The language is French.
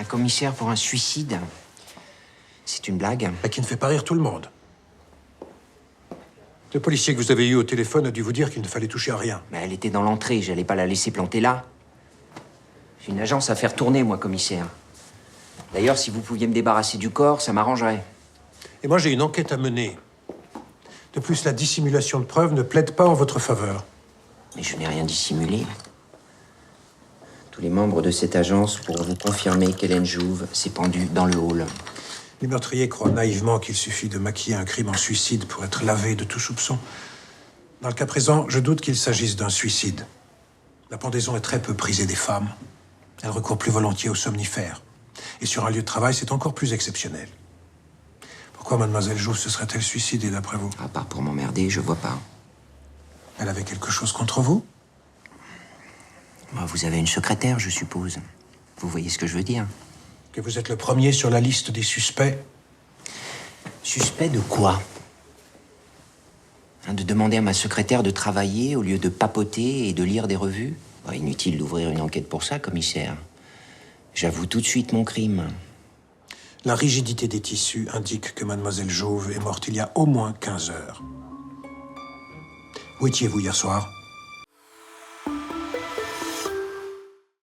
Un commissaire pour un suicide? C'est une blague? Et qui ne fait pas rire tout le monde. Le policier que vous avez eu au téléphone a dû vous dire qu'il ne fallait toucher à rien. Mais elle était dans l'entrée, j'allais pas la laisser planter là. J'ai une agence à faire tourner, moi, commissaire. D'ailleurs, si vous pouviez me débarrasser du corps, ça m'arrangerait. Et moi, j'ai une enquête à mener. De plus, la dissimulation de preuves ne plaide pas en votre faveur. Mais je n'ai rien dissimulé. Tous les membres de cette agence pourront vous confirmer qu'Hélène Jouve s'est pendue dans le hall. Les meurtriers croient naïvement qu'il suffit de maquiller un crime en suicide pour être lavé de tout soupçon. Dans le cas présent, je doute qu'il s'agisse d'un suicide. La pendaison est très peu prisée des femmes. Elles recourent plus volontiers aux somnifères. Et sur un lieu de travail, c'est encore plus exceptionnel. Pourquoi mademoiselle Jouve se serait-elle suicidée, d'après vous? À part pour m'emmerder, je vois pas. Elle avait quelque chose contre vous? Vous avez une secrétaire, je suppose. Vous voyez ce que je veux dire? Que vous êtes le premier sur la liste des suspects? Suspect de quoi? De demander à ma secrétaire de travailler au lieu de papoter et de lire des revues? Inutile d'ouvrir une enquête pour ça, commissaire. J'avoue tout de suite mon crime. La rigidité des tissus indique que mademoiselle Jouve est morte il y a au moins 15 heures. Où étiez-vous hier soir?